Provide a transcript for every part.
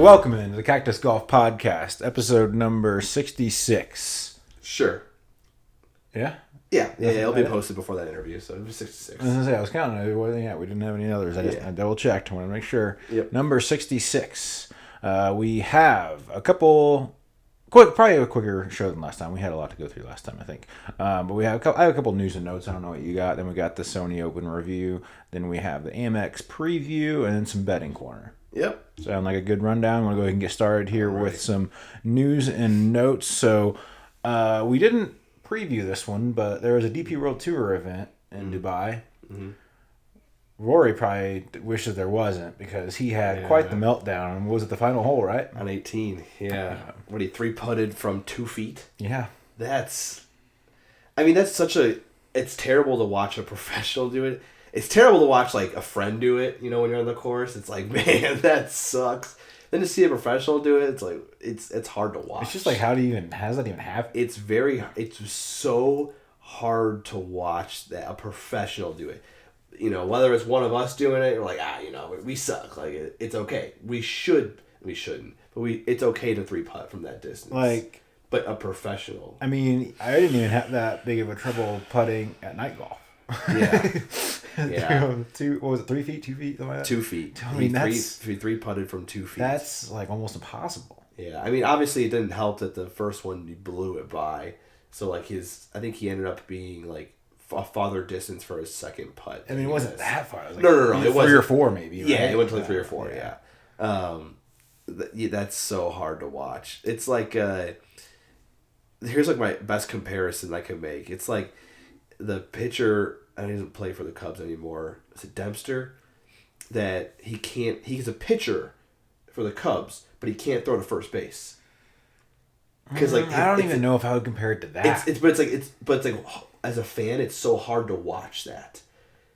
Welcome into the Cactus Golf Podcast, episode number 66. Sure. Yeah? Yeah, it'll be posted before that interview, so it'll be 66. I was going to say, I was counting. Yeah, we didn't have any others. I double checked. I want to make sure. Yep. Number 66. We have a couple... Probably a quicker show than last time. We had a lot to go through last time, I think. But I have a couple news and notes. I don't know what you got. Then we got the Sony Open review. Then we have the Amex preview, and then some betting corner. Yep. Sound like a good rundown. I'm going to go ahead and get started here with some news and notes. So we didn't preview this one, but there was a DP World Tour event in Dubai. Mm-hmm. Rory probably wishes there wasn't because he had quite the meltdown. Was it the final hole, right? On 18, yeah. When he three-putted from 2 feet. Yeah. That's such a... It's terrible to watch a professional do it. It's terrible to watch, like, a friend do it, when you're on the course. It's like, man, that sucks. Then to see a professional do it, it's like, it's hard to watch. It's just like, how does that even happen? It's so hard to watch that a professional do it. Whether it's one of us doing it, you're like, we suck. Like, it's okay. We shouldn't. But it's okay to three-putt from that distance. But a professional. I mean, I didn't even have that big of a trouble putting at night golf. Yeah. Yeah. What was it, 3 feet, 2 feet? Something like that? 2 feet. I mean, he three-putted from 2 feet. That's, like, almost impossible. Yeah. I mean, obviously, it didn't help that the first one, he blew it by. So, like, I think he ended up being, like, a farther distance for his second putt. I mean, it wasn't that far. It was like no. It was 3 or 4 maybe. Right? Yeah, it went to like 3 or 4. Yeah. That's so hard to watch. It's like here's like my best comparison I can make. It's like the pitcher. He doesn't play for the Cubs anymore. Is it Dempster? That he can't. He's a pitcher for the Cubs, but he can't throw to first base. Because I don't even know if I would compare it to that. But it's like as a fan, it's so hard to watch that.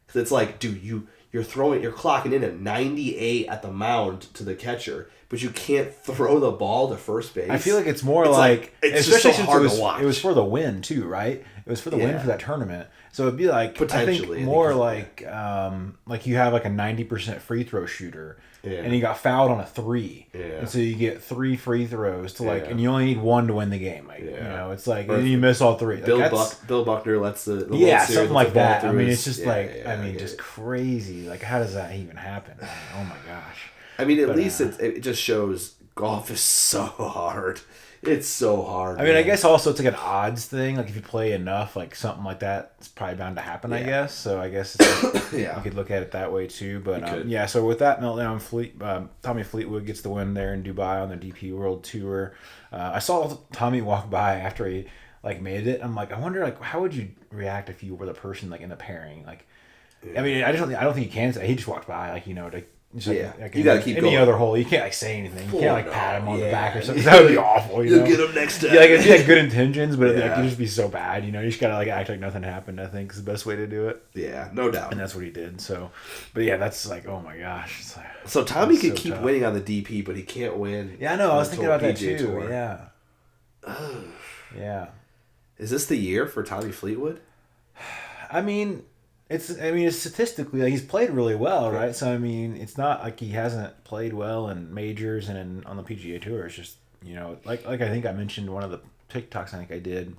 Because it's like, dude, you're clocking in at 98 at the mound to the catcher, but you can't throw the ball to first base. I feel like it's more like it's especially just so hard to watch. It was for the win too, right? It was for the win for that tournament. So it'd be like potentially I think more like you have like a 90% free throw shooter. Yeah. And he got fouled on a 3. Yeah. And so you get 3 free throws to and you only need 1 to win the game. Like, it's like, and you miss all 3. Like Bill Buckner lets the something like that. I mean, it's just just crazy. Like, how does that even happen? Oh my gosh. I mean, at least it just shows golf is so hard. It's so hard. I mean, I guess also it's like an odds thing. Like if you play enough, like something like that, it's probably bound to happen. I guess. So I guess it's like, you could look at it that way too. But So with that meltdown, Tommy Fleetwood gets the win there in Dubai on the DP World Tour. I saw Tommy walk by after he made it. I'm like, I wonder how would you react if you were the person in the pairing? I mean, I don't think he can say. He just walked by to. You gotta keep any going. other hole. You can't say anything. You can't pat him on the back or something. That would be awful. You'll get him next time. Yeah, it'd be good intentions, but it'd just be so bad. You just gotta act like nothing happened. I think is the best way to do it. Yeah, no doubt. And that's what he did. So, but yeah, that's oh my gosh. It's so Tommy could keep winning on the DP, but he can't win. Yeah, I know. I was thinking about that too. Tour. Yeah. Yeah. Is this the year for Tommy Fleetwood? I mean, it's statistically he's played really well, right? So I mean, it's not like he hasn't played well in majors and on the PGA Tour. It's just like I think I mentioned one of the TikToks I think I did.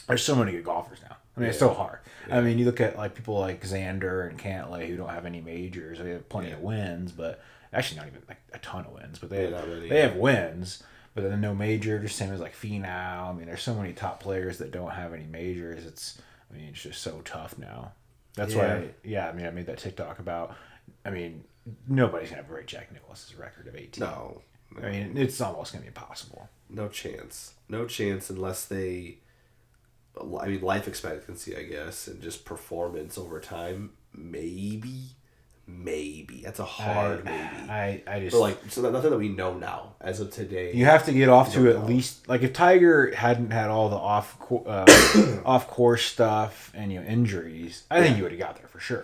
There's so many good golfers now. I mean, it's so hard. Yeah. I mean, you look at people like Xander and Cantlay who don't have any majors. They have plenty of wins, but actually not even a ton of wins. But they have wins, but then no major. Just same as Finau. I mean, there's so many top players that don't have any majors. It's just so tough now. That's why, I made that TikTok about, nobody's going to break Jack Nicklaus's record of 18. No. I mean, it's almost going to be impossible. No chance. No chance unless they, life expectancy, I guess, and just performance over time, maybe. That's a hard maybe. I just... But so nothing that we know now, as of today. You have to get off to at least... if Tiger hadn't had all the off-course stuff and, injuries, I think you would have got there for sure.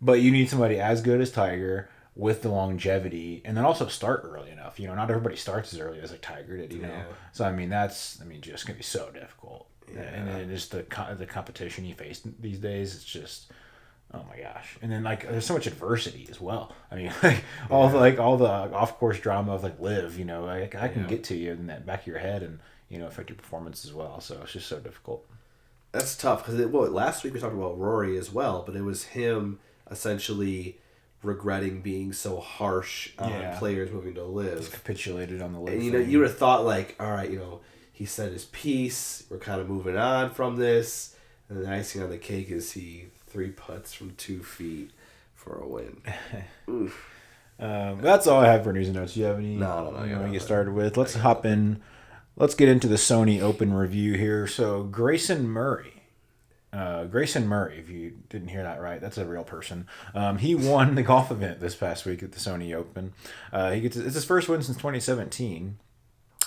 But you need somebody as good as Tiger with the longevity and then also start early enough. Not everybody starts as early as Tiger did, know. So, that's just going to be so difficult. Yeah. And then just the competition you face these days, it's just... Oh my gosh! And then like, there's so much adversity as well. I mean, like all the off course drama of like live. Like I can get to you in that back of your head and affect your performance as well. So it's just so difficult. That's tough because last week we talked about Rory as well, but it was him essentially regretting being so harsh on players moving to live. Just capitulated on the live. And you would have thought like, all right, he said his piece. We're kind of moving on from this, and the icing on the cake is he 3 putts from 2 feet for a win. Oof. That's all I have for news and notes. Do you have any? No. You want to get started with? Let's hop in. Let's get into the Sony Open review here. So Grayson Murray, if you didn't hear that right, that's a real person. He won the golf event this past week at the Sony Open. It's his first win since 2017.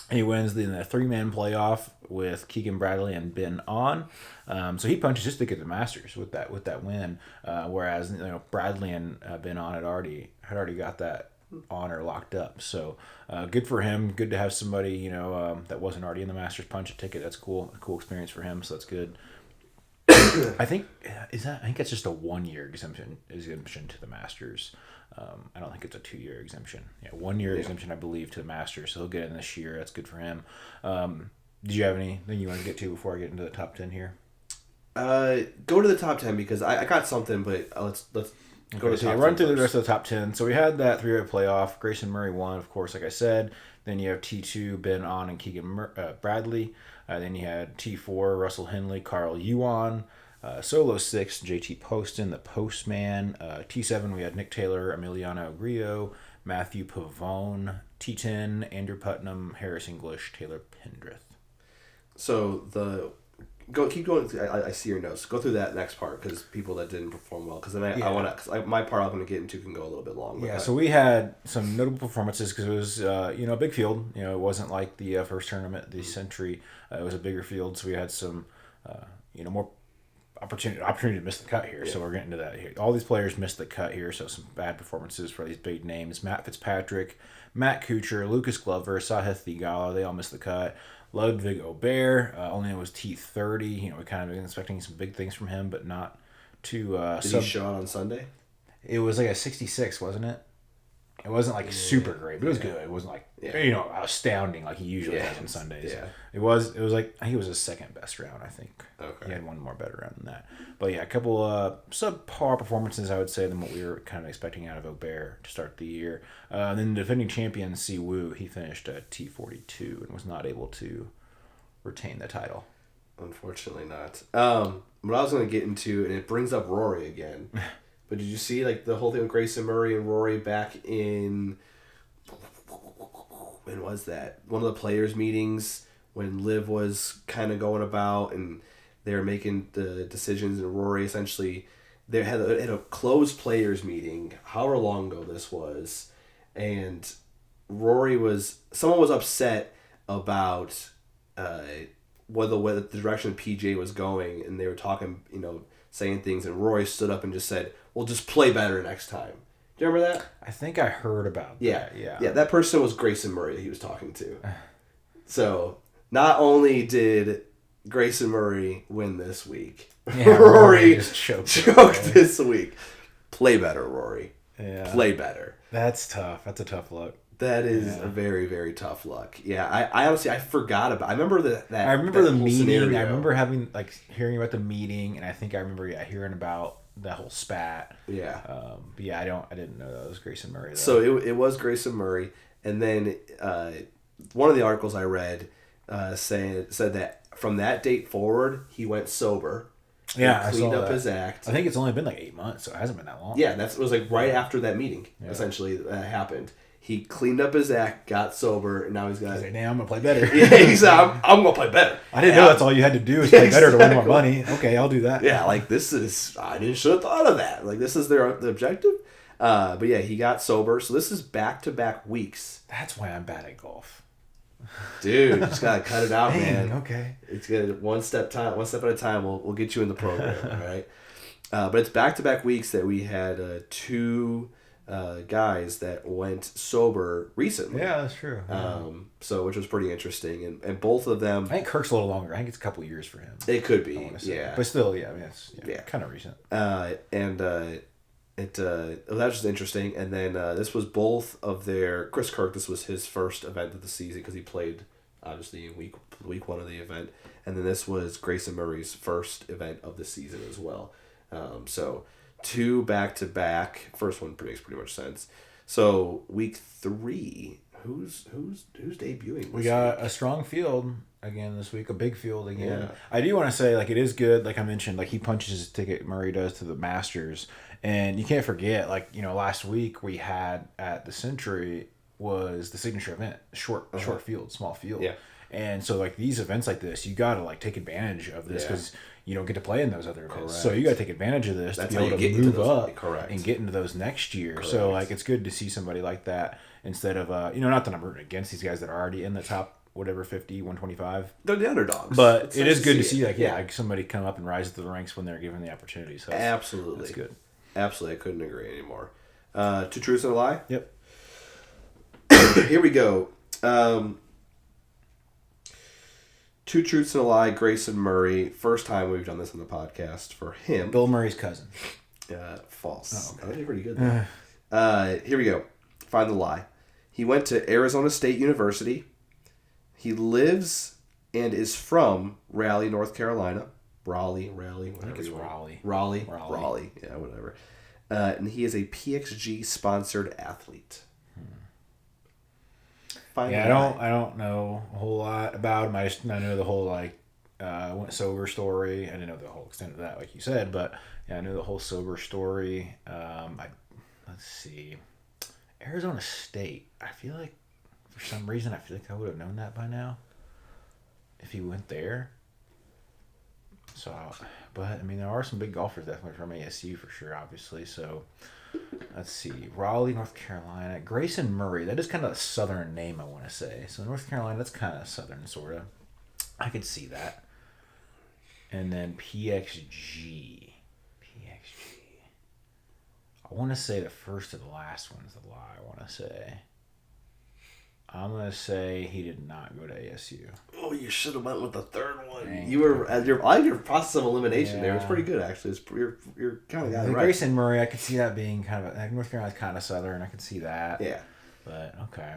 He wins the 3-man playoff with Keegan Bradley and Ben On. So he punches his ticket to the Masters with that win. Whereas Bradley and Ben On had already got that honor locked up. So good for him. Good to have somebody that wasn't already in the Masters punch a ticket. That's cool. A cool experience for him. So that's good. I think that's just a 1-year exemption to the Masters. I don't think it's a 2-year exemption. 1-year exemption, I believe, to the Masters. So he'll get in this year. That's good for him. Did you have anything you want to get to before I get into the top 10 here? Go to the top 10 because I got something, but let's go to the top 10. Run through the rest of the top 10. So we had that 3-way playoff. Grayson Murray won, of course, like I said. Then you have T2, Ben On, and Keegan Bradley. Then you had T4, Russell Henley, Carl Yuan. Solo 6, JT Poston, the Postman. T7, we had Nick Taylor, Emiliano Grillo, Matthew Pavone. T10, Andrew Putnam, Harris English, Taylor Pendrith. So keep going. I see your notes. Go through that next part because people that didn't perform well. Because then I want to. My part I'm going to get into can go a little bit long. Yeah. So we had some notable performances because it was a big field. It wasn't like the first tournament of the century. It was a bigger field, so we had some more opportunity to miss the cut here. Yeah. So we're getting to that here. All these players missed the cut here, so some bad performances for these big names. Matt Fitzpatrick, Matt Kuchar, Lucas Glover, Sahith Theegala, they all missed the cut. Ludwig Aubert, only was T30. We kind of been expecting some big things from him, but not too... Did he show out on Sunday? It was like a 66, wasn't it? It wasn't like super great, but it was good. It wasn't like astounding like he usually has on Sundays. Yeah. It was like I think it was his second best round. I think. Okay. He had one more better round than that. But yeah, a couple subpar performances I would say than what we were kind of expecting out of Aubert to start the year. Then the defending champion Si Woo, he finished at T42 and was not able to retain the title. Unfortunately not. What I was going to get into, and it brings up Rory again. But did you see like the whole thing with Grayson Murray and Rory back in when was that? One of the players' meetings when Liv was kind of going about and they were making the decisions, and Rory essentially they had a closed players' meeting, however long ago this was, and someone was upset about the direction PJ was going, and they were talking, saying things, and Rory stood up and just said, "Well, just play better next time." Do you remember that? I think I heard about that. Yeah. That person was Grayson Murray that he was talking to. So, not only did Grayson Murray win this week, Rory just choked this week. Play better, Rory. Yeah. Play better. That's tough. That's a tough look. That is a very, very tough luck. Yeah, I honestly forgot about. I remember I remember the meeting. Scenario. I remember hearing about the meeting, and I think I remember hearing about that whole spat. Yeah. But yeah, I didn't know that was Grayson Murray. Though. So it was Grayson Murray, and then one of the articles I read said that from that date forward he went sober. Yeah, cleaned up his act. I think it's only been like 8 months, so it hasn't been that long. Yeah, it was like right after that meeting. Yeah. Essentially, that happened. He cleaned up his act, got sober, and now he's got... He's like, damn, I'm going to play better. Yeah, he's like, I'm going to play better. I didn't know that's all you had to do is play better to win more money. Okay, I'll do that. Yeah, like this is... I should have thought of that. Like this is the objective. But yeah, he got sober. So this is back-to-back weeks. That's why I'm bad at golf. Dude, you just got to cut it out, man. Okay. It's good. One step at a time. We'll get you in the program, all right? But it's back-to-back weeks that we had two guys that went sober recently. Yeah, that's true. So which was pretty interesting, and both of them. I think Kirk's a little longer. I think it's a couple years for him. It could be, yeah, but still, yeah, I mean, it's kind of recent. That was just interesting, and then this was both of their Chris Kirk. This was his first event of the season because he played obviously in week one of the event, and then this was Grayson Murray's first event of the season as well. So 2 back-to-back. First one makes pretty much sense. So week 3, who's debuting? We got a strong field again this week, a big field again. Yeah. I do want to say, like, it is good. Like I mentioned, like he punches his ticket. Murray does to the Masters, and you can't forget, like, you know, last week we had at the Century was the signature event, short field, small field. Yeah. And so, like, these events like this, you got to, like, take advantage of this because you don't get to play in those other events. Correct. So you got to take advantage of this to be able to move up and get into those next year. Correct. So, like, it's good to see somebody like that instead of, not that I'm rooting against these guys that are already in the top, whatever, 50, 125. They're the underdogs. But it is good to see, like somebody come up and rise to the ranks when they're given the opportunity. So absolutely. That's good. Absolutely. I couldn't agree anymore. 2 truths and a lie? Yep. Here we go. 2 truths and a lie. Grayson Murray. First time we've done this on the podcast for him. Bill Murray's cousin. False. Oh, okay. That'd be pretty good. Here we go. Find the lie. He went to Arizona State University. He lives and is from Raleigh, North Carolina. Raleigh, whatever. I think it's Raleigh. Raleigh. Yeah, whatever. And he is a PXG sponsored athlete. I don't know a whole lot about him. I know the whole went sober story. I didn't know the whole extent of that, like you said, but yeah, I know the whole sober story. Let's see, Arizona State. I feel like for some reason I would have known that by now if he went there. So, but I mean, there are some big golfers definitely from ASU for sure, obviously. So, let's see, Raleigh, North Carolina. Grayson Murray. That is kind of a southern name, I want to say. So North Carolina, that's kind of southern, sort of. I could see that. And then PXG. I want to say the first to the last one's the lie. I want to say. I'm going to say he did not go to ASU. Oh, you should have went with the third one. Dang. You were I like your process of elimination there. It's pretty good, actually. You're kind of got it right. Grayson Murray, I could see that being kind of like North Carolina's kind of southern. I could see that. Yeah. But okay.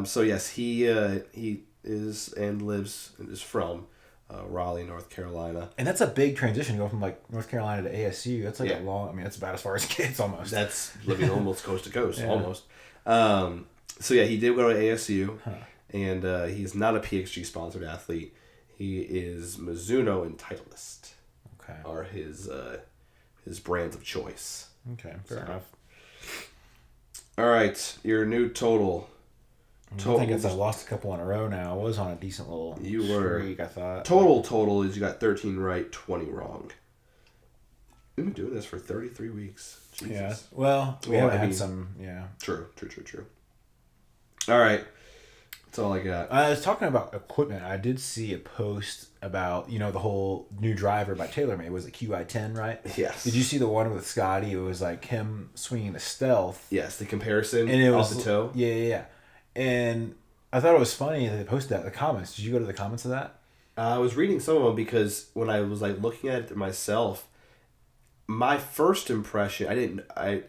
So yes, he is and lives and is from Raleigh, North Carolina. And that's a big transition to go from like North Carolina to ASU. That's like a long. I mean, that's about as far as it gets almost. That's living almost coast to coast, almost. So yeah, he did go to ASU, and he's not a PXG sponsored athlete. He is Mizuno and Titleist. Okay. Are his brands of choice. Okay, fair enough. All right, your new total. I think I lost a couple in a row now. I was on a decent little streak, I thought. Total is you got 13 right, 20 wrong. We've been doing this for 33 weeks. Jesus. Yeah. Well, we haven't had some. Yeah. True. All right. That's all I got. I was talking about equipment. I did see a post about, the whole new driver by TaylorMade. Was it QI10, right? Yes. Did you see the one with Scottie? It was like him swinging the Stealth. Yes, the comparison and it off was, the toe. Yeah. And I thought it was funny that they posted that in the comments. Did you go to the comments of that? I was reading some of them because when I was looking at it myself, my first impression, I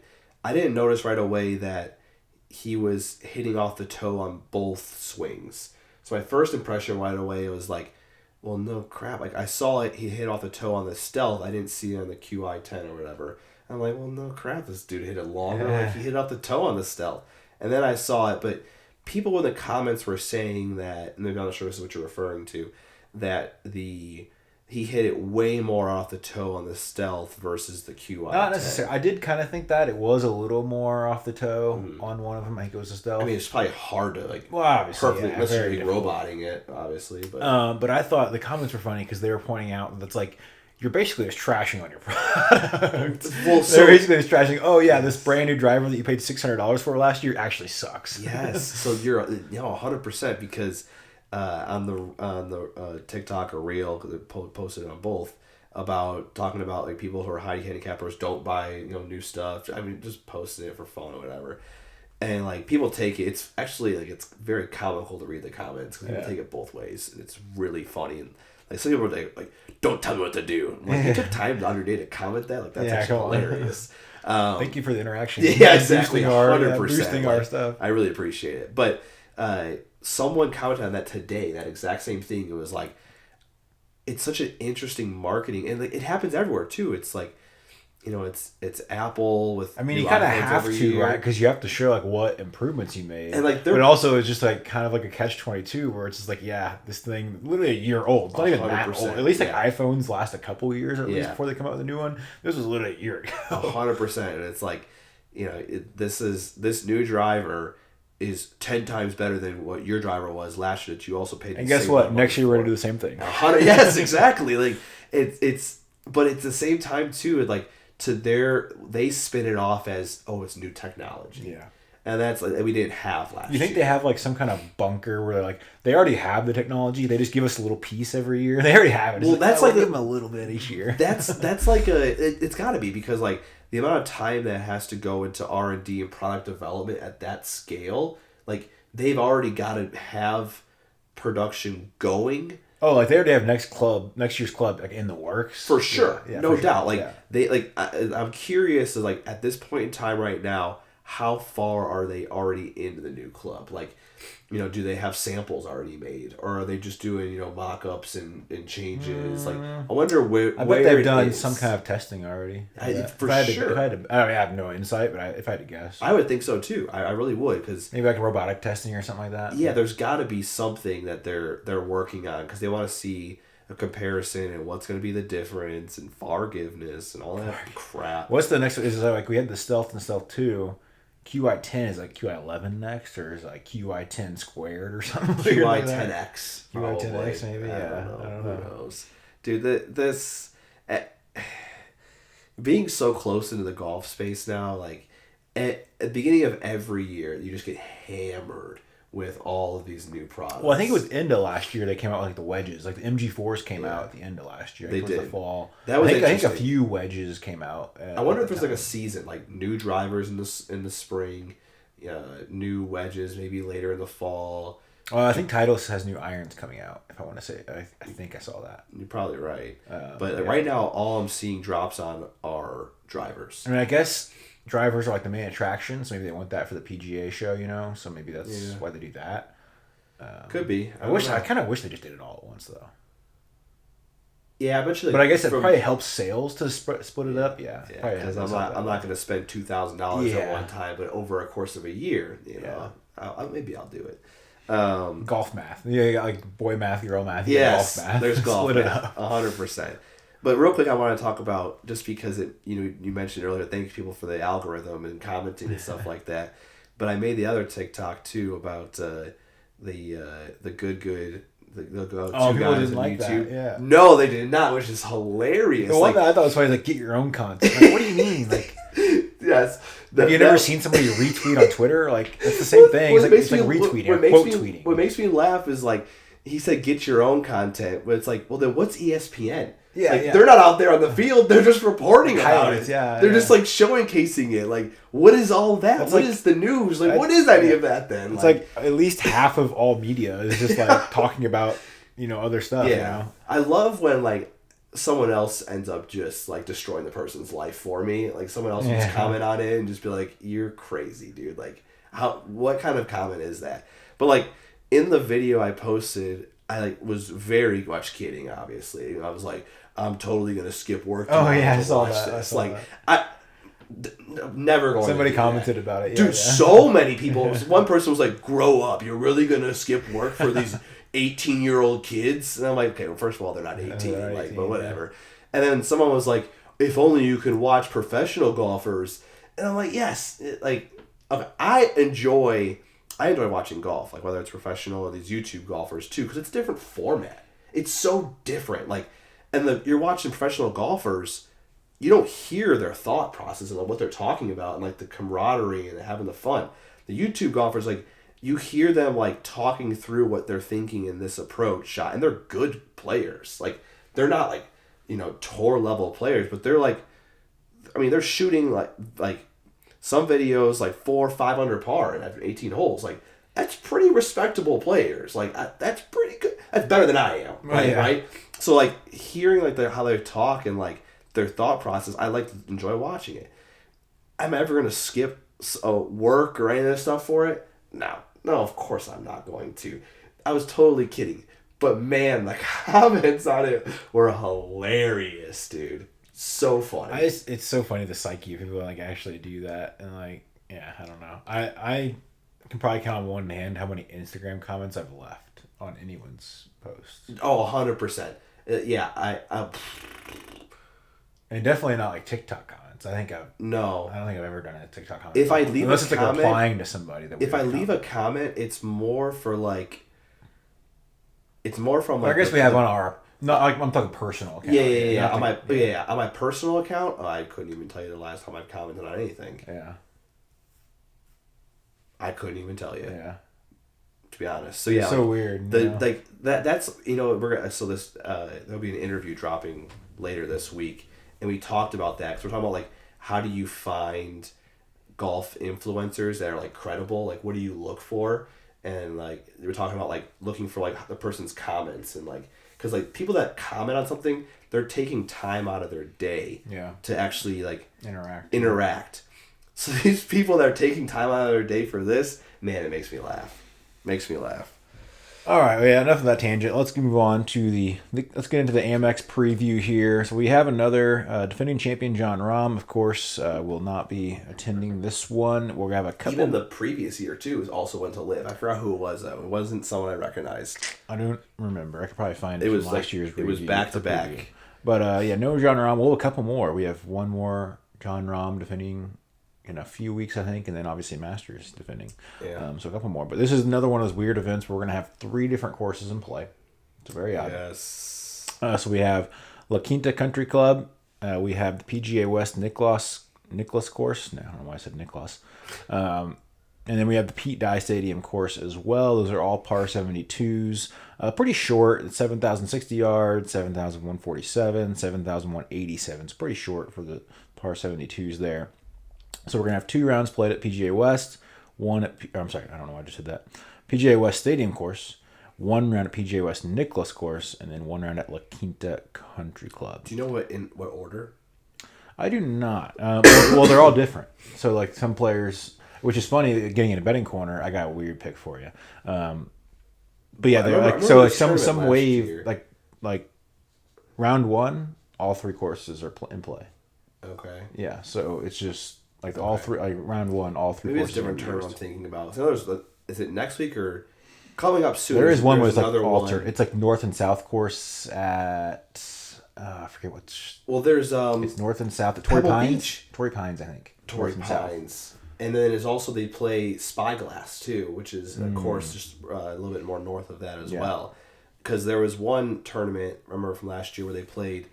didn't notice right away that he was hitting off the toe on both swings. So my first impression right away was like, well, no crap. I saw it, he hit off the toe on the Stealth. I didn't see it on the QI10 or whatever. I'm like, well, no crap. This dude hit it longer. Yeah. He hit off the toe on the Stealth. And then I saw it, but people in the comments were saying that, and I'm not sure this is what you're referring to, that he hit it way more off the toe on the Stealth versus the QI. Not necessarily. I did kind of think that it was a little more off the toe on one of them. I think it was the Stealth. I mean, it's probably hard to obviously, perfectly necessarily roboting it, obviously. But I thought the comments were funny because they were pointing out that's like you're basically just trashing on your product. Well, they're basically just trashing. Oh yeah, this brand new driver that you paid $600 for last year actually sucks. Yes, so you're 100% because on the TikTok or Reel, because they posted it on both. about talking about like people who are high handicappers don't buy new stuff. I mean, just posting it for fun or whatever. And like people take it. It's actually like it's very comical to read the comments because people take it both ways, and it's really funny. And like some people are like, "Don't tell me what to do." I'm like, you took time out of your day to comment that. Like that's actually hilarious. Thank you for the interaction. Yeah, exactly. 100%. Boosting our stuff. I really appreciate it. But someone commented on that today. That exact same thing. It was like, it's such an interesting marketing, and like, it happens everywhere too. It's like, it's Apple with. I mean, you kind of have to, right? Because you have to show like what improvements you made, and like, but also it's just like kind of like a catch-22 where it's just like, this thing literally a year old. It's not even that old. At least like iPhones last a couple of years at least before they come out with a new one. This was literally a year ago. 100%, and it's like, this new driver is 10 times better than what your driver was last year that you also paid. And guess what? Next year we're gonna do the same thing. Yes, exactly. Like but at the same time too, like. They spin it off as, it's new technology. Yeah. And that's like we didn't have last year. You think they have like some kind of bunker where like they already have the technology, they just give us a little piece every year. They already have it. Well, that's like give them a little bit each year. That's like it's got to be, because like the amount of time that has to go into R&D and product development at that scale, like they've already got to have production going. Oh, like they already have next year's club like in the works. For sure. Yeah, no for doubt. Sure. Like they I'm curious like at this point in time right now, how far are they already into the new club? Like, do they have samples already made, or are they just doing, mock-ups and changes? Like, I wonder where I bet they've done some kind of testing already. For sure. I have no insight, but if I had to guess, I would think so too. I really would, because maybe like robotic testing or something like that. Yeah, there's got to be something that they're working on, because they want to see a comparison and what's going to be the difference and forgiveness and all that crap. What's the next? Is it like we had the Stealth and Stealth 2. QI10 is like QI11 next, or is it like QI10 squared or something? QI10X. QI10X maybe. I don't know. Who knows, dude? This being so close into the golf space now, like at the beginning of every year, you just get hammered with all of these new products. Well, I think it was into last year they came out with like the wedges. Like the MG4s came out at the end of last year. They did. The fall. That was I think a few wedges came out. I wonder if there's like a season, like new drivers in the spring, new wedges maybe later in the fall. I think Titleist has new irons coming out, if I want to say. I think I saw that. You're probably right. But right now, all I'm seeing drops on are drivers. I mean, I guess drivers are like the main attraction, so maybe they want that for the PGA show, so maybe that's why they do that. Could be. I kind of wish they just did it all at once, though. Yeah, I bet you. But I guess it probably helps sales to split it up. Yeah, because I'm not going to spend $2,000 at one time, but over a course of a year, maybe I'll do it. Golf math, like boy math, girl math. Yes, golf math. There's golf math, 100%. But real quick, I want to talk about, just because you mentioned earlier, thank people for the algorithm and commenting and stuff like that. But I made the other TikTok too about the good. They'll go two guys didn't on like YouTube. That, yeah. No, they did not, which is hilarious. The one that I thought was funny, like, get your own content. Like, what do you mean? Like, yes. Have you never seen somebody retweet on Twitter? Like, it's the same thing. It's like retweeting, quote tweeting. What makes me laugh is like, he said, get your own content. But it's like, well, then what's ESPN? Yeah, They're not out there on the field. They're just reporting about it. Yeah, they're just like showcasing it. Like, what is all that? What is the news? Like, what is any of that then? It's like at least half of all media is just like talking about, other stuff. Yeah. I love when like someone else ends up just like destroying the person's life for me. Like someone else will just comment on it and just be like, you're crazy, dude. Like, what kind of comment is that? But like in the video I posted, I was very much kidding, obviously. I was like, I'm totally going to skip work. I saw that. Never going Somebody commented about it. Dude, so many people. One person was like, grow up. You're really going to skip work for these 18-year-old kids? And I'm like, okay, well, first of all, they're not 18, but whatever. Yeah. And then someone was like, if only you could watch professional golfers. And I'm like, yes. I enjoy watching golf, like whether it's professional or these YouTube golfers too, because it's a different format. It's so different. Like, and you're watching professional golfers, you don't hear their thought process and what they're talking about and like the camaraderie and having the fun. The YouTube golfers, like, you hear them like talking through what they're thinking in this approach shot, and they're good players. Like, they're not like tour level players, but they're like, I mean, they're shooting like some videos like 400-500 under par after 18 holes. Like, that's pretty respectable players. Like, that's pretty good. That's better than I am, right? So like hearing like how they talk and like their thought process, I like to enjoy watching it. I'm ever gonna skip work or any of this stuff for it? No, of course I'm not going to. I was totally kidding. But man, the comments on it were hilarious, dude. So funny. It's so funny, the psyche of people like actually do that, and like, yeah, I don't know. I can probably count on one hand how many Instagram comments I've left on anyone's post. Oh, 100%. Yeah, and definitely not like TikTok comments. I don't think I've ever done a TikTok comment. If I leave unless a it's comment, like replying to somebody. If I leave a comment, it's more for like. It's more from like. I guess we have on our. No, I'm talking personal account. Yeah. On my personal account, I couldn't even tell you the last time I've commented on anything. Yeah. I couldn't even tell you. Yeah. To be honest, so yeah, it's so weird. Like that's we're gonna there'll be an interview dropping later this week, and we talked about that because we're talking about like how do you find golf influencers that are like credible, like what do you look for, and like we were talking about like looking for like the person's comments and like. Because like people that comment on something, they're taking time out of their day to actually like interact. So these people that are taking time out of their day for this, man, it makes me laugh. All right, well, yeah, enough of that tangent. Let's move on to let's get into the Amex preview here. So we have another defending champion, Jon Rahm, of course, will not be attending this one. We'll have a couple. Even the previous year too also went to live. I forgot who it was though. It wasn't someone I recognized. I don't remember. I could probably find it. Was from last year's. It was back to back. But no Jon Rahm. We'll have a couple more. We have one more Jon Rahm defending in a few weeks, I think, and then obviously Masters defending. Yeah. So a couple more. But this is another one of those weird events where we're going to have 3 different courses in play. It's very odd. Yes. So we have La Quinta Country Club. We have the PGA West Nicklaus course. No, I don't know why I said Nicklaus. And then we have the Pete Dye Stadium course as well. Those are all par 72s. Pretty short. It's 7,060 yards, 7,147, 7,187. It's pretty short for the par 72s there. So we're going to have 2 rounds played at PGA West, I'm sorry, I don't know why I just said that. PGA West Stadium course, 1 round at PGA West Nicklaus course, and then 1 round at La Quinta Country Club. Do you know what order? I do not. Well, they're all different. So like some players, which is funny, getting in a betting corner, I got a weird pick for you. But yeah, they're like so like some wave like round 1, all 3 courses are in play. Okay. Yeah, so it's just like all 3, like round 1, all 3 Maybe courses. Maybe it's different term I'm thinking about. So is it next week or coming up soon? There is one with like altered. It's like north and south course at I forget what. Well, there's it's north and south at Torrey Pines. Beach. Torrey Pines, I think. Torrey Pines. And then there's also they play Spyglass too, which is a course just a little bit more north of that as well. Because there was one tournament, remember from last year, where they played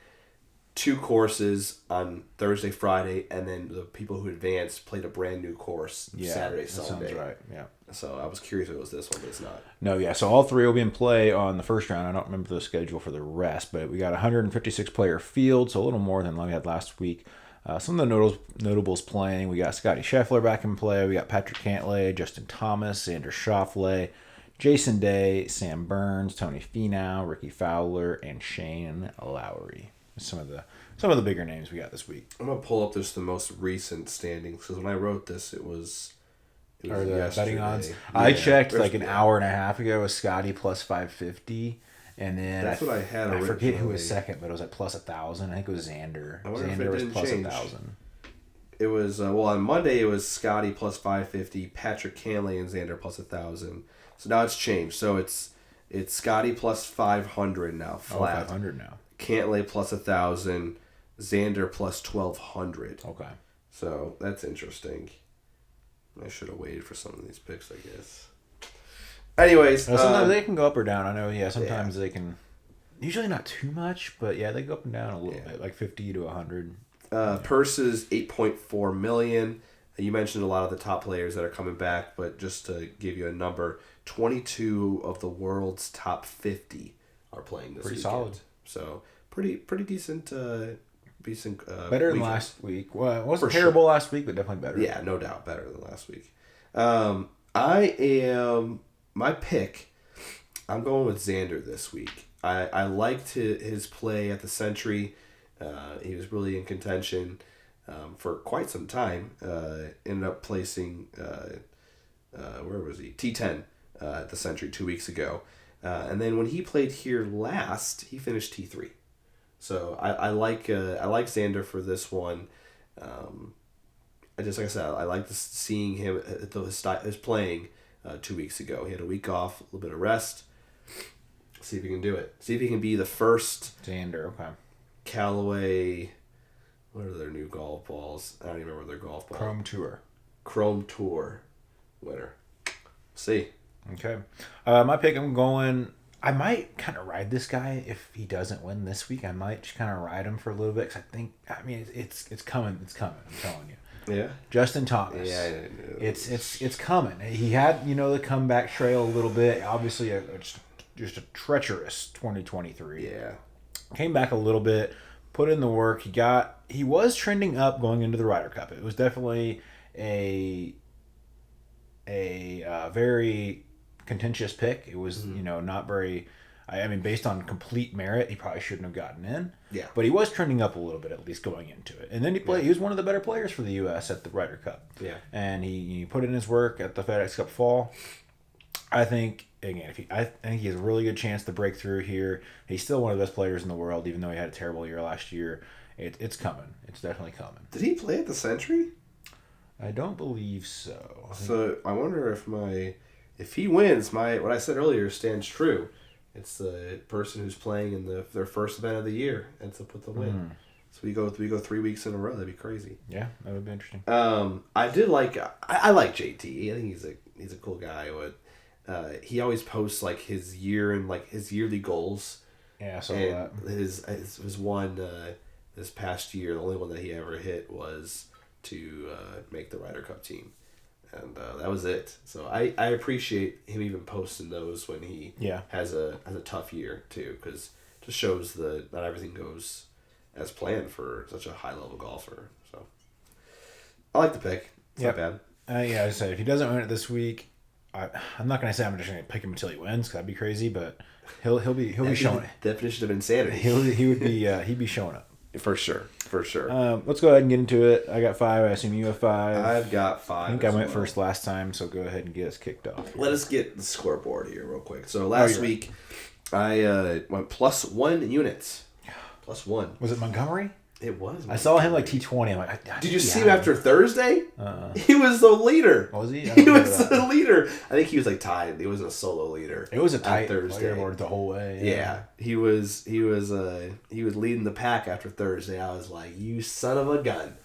2 courses on Thursday, Friday, and then the people who advanced played a brand new course Saturday, Sunday. Sounds right. Yeah. So I was curious if it was this one, but it's not. No, yeah. So all 3 will be in play on the first round. I don't remember the schedule for the rest, but we got a 156 player field, so a little more than we had last week. Some of the notables playing. We got Scottie Scheffler back in play. We got Patrick Cantlay, Justin Thomas, Xander Schauffele, Jason Day, Sam Burns, Tony Finau, Ricky Fowler, and Shane Lowry. Some of the bigger names we got this week. I'm gonna pull up just the most recent standings because when I wrote this, it was or the betting odds. Yeah, I checked like an hour and a half ago with Scotty plus 550, and then that's what I had. I forget who was second, but it was at plus 1,000. I think it was Xander. Xander was plus 1,000. It was on Monday. It was Scotty plus 550, Patrick Cantlay and Xander plus 1,000. So now it's changed. So it's Scotty plus 500 now, flat. 500 now. Cantlay plus 1,000, Xander plus 1,200. Okay. So that's interesting. I should have waited for some of these picks, I guess. Anyways, sometimes they can go up or down. I know. Yeah, sometimes they can. Usually not too much, but yeah, they go up and down a little bit, like 50 to 100. Purses $8.4 million. You mentioned a lot of the top players that are coming back, but just to give you a number, 22 of the world's top 50 are playing this weekend. Pretty solid. So pretty decent. Decent. Better than weekend. last week. Well, it wasn't terrible last week, but definitely better. Yeah, no doubt better than last week. I am my pick. I'm going with Xander this week. I liked his play at the Century. He was really in contention for quite some time. Ended up placing where was he? T10 at the Century 2 weeks ago, and then when he played here last, he finished T3. So I like Xander for this one. Like I said, I like seeing him at his playing 2 weeks ago. He had a week off, a little bit of rest. See if he can do it. See if he can be the first Xander, okay. Callaway. What are their new golf balls? I don't even remember their golf ball. Chrome Tour winner. See. Okay. My pick, I'm going. I might kind of ride this guy if he doesn't win this week. I might just kind of ride him for a little bit because I mean, it's coming. It's coming. I'm telling you. Yeah. Justin Thomas. Yeah. It's coming. He had the comeback trail a little bit. Obviously, just a treacherous 2023. Yeah. Came back a little bit, put in the work. He was trending up going into the Ryder Cup. It was definitely a very contentious pick. It was not very. I mean, based on complete merit, he probably shouldn't have gotten in. Yeah. But he was trending up a little bit, at least going into it. And then he played. Yeah. He was one of the better players for the U.S. at the Ryder Cup. Yeah. And he put in his work at the FedEx Cup Fall. I think again, I think he has a really good chance to break through here. He's still one of the best players in the world, even though he had a terrible year last year. It's coming. It's definitely coming. Did he play at the Century? I don't believe so. So I wonder if he wins, what I said earlier stands true. It's the person who's playing in their first event of the year ends up with the win. So we go 3 weeks in a row. That'd be crazy. Yeah, that would be interesting. I like JT. I think he's a cool guy. He always posts like his year and like his yearly goals. Yeah, I saw that. His one this past year, the only one that he ever hit was to make the Ryder Cup team. And that was it. So I appreciate him even posting those when he has a tough year too, because it just shows that not everything goes as planned for such a high level golfer. So I like the pick. It's not bad. Yeah, I said if he doesn't win it this week, I'm not gonna say I'm just gonna pick him until he wins, because that'd be crazy. But he'll be showing. Definition of insanity. He'd be showing up. For sure. Let's go ahead and get into it. I got 5. I assume you have 5. I've got 5. I think I went first last time, so go ahead and get us kicked off. Let us get the scoreboard here real quick. So last week, I went +1 units. +1. Was it Montgomery? It was. I saw him like T20. I'm like, did you see him after Thursday? He was the leader. Was he? He was the leader. I think he was like tied. He wasn't a solo leader. It was a tight Thursday the whole way. Yeah, he was leading the pack after Thursday. I was like, you son of a gun.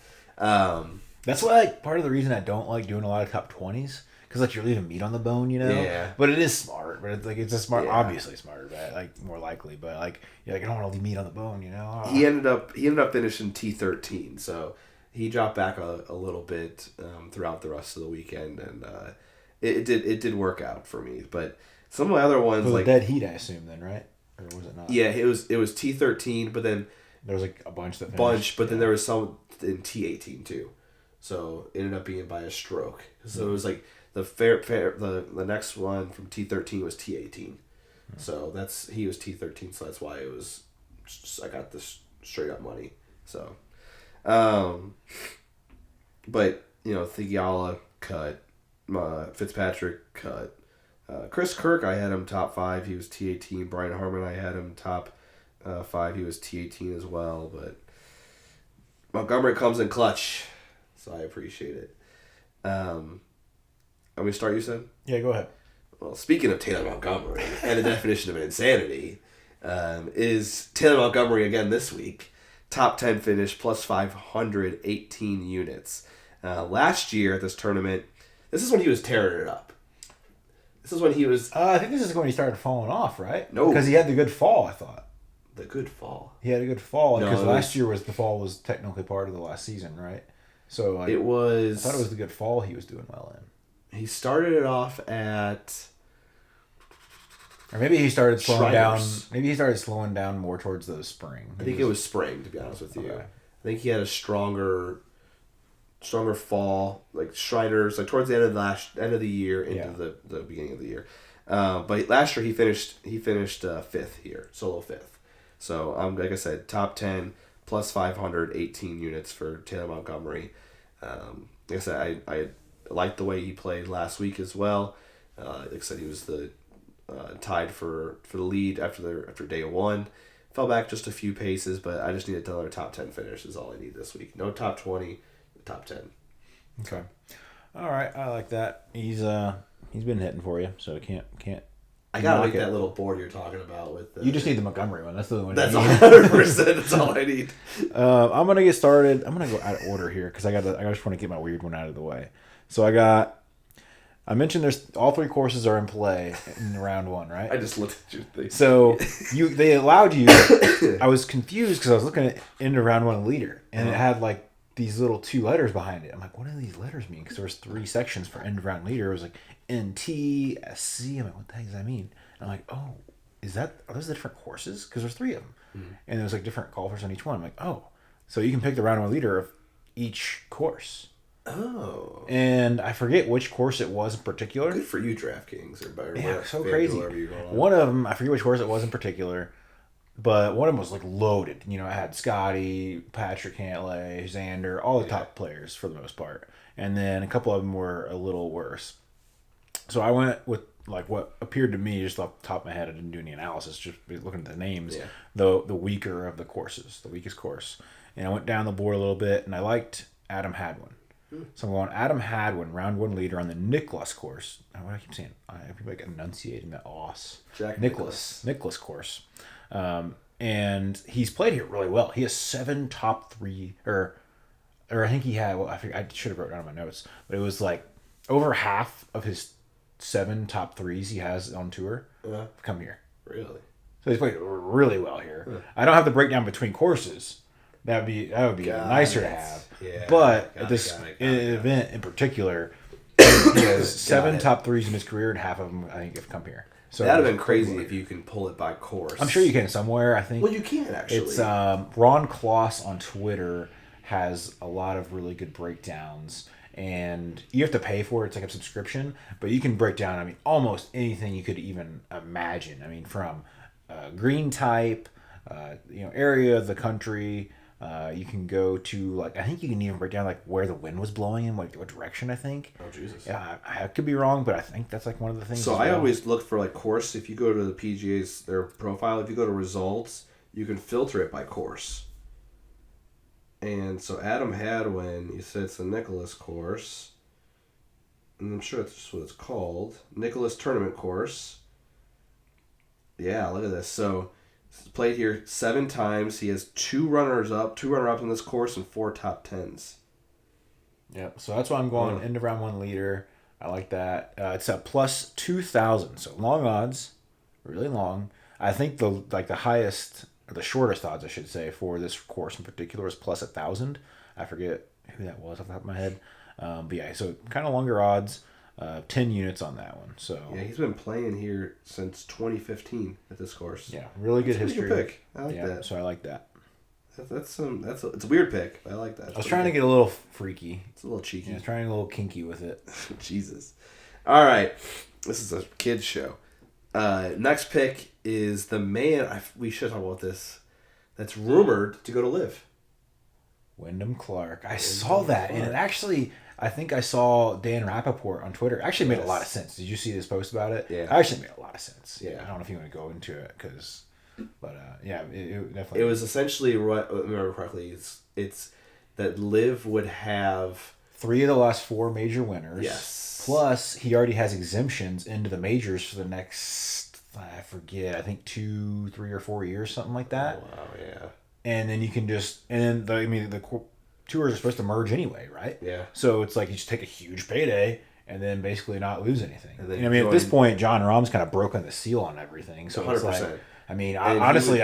That's why part of the reason I don't like doing a lot of top 20s. Because you're leaving meat on the bone, Yeah. But it is smart. But it's a smart, obviously smarter, but more likely. But I don't want to leave meat on the bone, He ended up finishing T13, so he dropped back a little bit throughout the rest of the weekend, and it did work out for me. But some of my other ones, it was like dead heat, I assume, then, right? Or was it not? Yeah, it was T13, but then there was like a bunch that finished. But then there was some in T18 too, so it ended up being by a stroke. So it was like. The next one from T13 was T18, so he was T13, so that's why it was. I got this straight up money. So, but Theegala cut, Fitzpatrick cut, Chris Kirk I had him top 5. He was T18. Brian Harmon I had him top 5. He was T18 as well. But Montgomery comes in clutch, so I appreciate it. Are we start, you said? Yeah, go ahead. Well, speaking of Taylor Montgomery and the definition of insanity, is Taylor Montgomery again this week. Top 10 finish, +518 units. Last year at this tournament, this is when he was tearing it up. This is when he was... I think this is when he started falling off, right? No. Because he had the good fall, I thought. The good fall? He had a good fall. Because last year the fall was technically part of the last season, right? So it was... I thought it was the good fall he was doing well in. He started it off at... Or maybe he started slowing down. Shriners. Maybe he started slowing down more towards the spring. I think it was spring, to be honest with you. Okay. I think he had a stronger fall, like Shriners, like towards the end of the year into the beginning of the year. But last year he finished fifth here, solo fifth. So like I said, top 10 plus 500, 18 units for Taylor Montgomery. Like I said, I liked the way he played last week as well. Like I said, he was tied for the lead after day one. Fell back just a few paces, but I just need another top 10 finish is all I need this week. No top 20, top 10. Okay. All right, I like that. He's been hitting for you, so can't. I gotta make that little board you're talking about with. You just need the Montgomery one. That's the only one. That's 100%. That's all I need. I'm gonna get started. I'm gonna go out of order here because I just want to get my weird one out of the way. So I mentioned there's all three courses are in play in round one, right? I just looked at your thing. So they allowed you. I was confused because I was looking at into round one leader, and it had like these little two letters behind it. I'm like, what do these letters mean? Because there was 3 sections for end of round leader. It was like NT, SC. I'm like, what the heck does that mean? And I'm like, oh, are those the different courses? Because there's 3 of them, and there's like different golfers on each one. I'm like, oh, so you can pick the round one leader of each course. Oh. And I forget which course it was in particular. Good for you, DraftKings. Yeah, so crazy. One of them, I forget which course it was in particular, but one of them was like loaded. You know, I had Scottie, Patrick Cantlay, Xander, all the top players for the most part. And then a couple of them were a little worse. So I went with like what appeared to me just off the top of my head. I didn't do any analysis, just looking at the names. Yeah. The weaker of the courses, the weakest course. And I went down the board a little bit, and I liked Adam Hadwin. So I'm going Adam Hadwin, round one leader on the Nicklaus course. What do I keep saying? I feel like enunciating that os. Nicklaus course. And he's played here really well. He has 7 top 3, or I think he had. Well, I should have wrote down in my notes, but it was like over half of his 7 top 3s he has on tour come here. Really? So he's played really well here. I don't have the breakdown between courses. That would be nicer to have. Yeah, but at this event in particular, he has 7 top 3s in his career, and half of them I think have come here. So that'd have been crazy if you can pull it by course. I'm sure you can somewhere. I think. Well, you can actually. It's Ron Kloss on Twitter has a lot of really good breakdowns, and you have to pay for it. It's like a subscription, but you can break down. I mean, almost anything you could even imagine. I mean, from green type, area of the country. You can go to like I think you can even break down like where the wind was blowing in, like what direction. I think. Oh Jesus! Yeah, I could be wrong, but I think that's like one of the things. So I always look for like course. If you go to the PGA's their profile, if you go to results, you can filter it by course. And so Adam Hadwin, you said it's the Nicklaus course, and I'm sure that's just what it's called, Nicklaus Tournament course. Yeah, look at this. So. He's played here 7 times. He has 2 runner-ups in this course, and 4 top 10s. Yep. So that's why I'm going end of round 1 leader. I like that. It's a plus 2,000. So long odds, really long. I think the highest, or the shortest odds, I should say, for this course in particular is plus 1,000. I forget who that was off the top of my head. But yeah, so kind of longer odds. 10 units on that one. So yeah, he's been playing here since 2015 at this course. Yeah, really good history. Good pick. I like that. So I like that. It's a weird pick. But I like that. I was trying to get a little freaky. It's a little cheeky. Yeah, I was trying to get a little kinky with it. Jesus. All right, this is a kids show. Next pick is the man. We should talk about this. That's rumored to go to Live. Wyndham Clark. I saw that, and it actually. I think I saw Dan Rappaport on Twitter. Actually made a lot of sense. Did you see this post about it? Yeah. Actually made a lot of sense. Yeah. I don't know if you want to go into it, it definitely... It was essentially, what, if I remember correctly, it's that Liv would have... 3 of the last 4 major winners. Yes. Plus, he already has exemptions into the majors for the next, I forget, I think 2, 3, or 4 years, something like that. Oh, wow, yeah. And then you can just... And then, the tours are supposed to merge anyway, right? Yeah. So it's like you just take a huge payday and then basically not lose anything. And at this point, John Rahm's kind of broken the seal on everything. So 100%. It's like, I mean, honestly,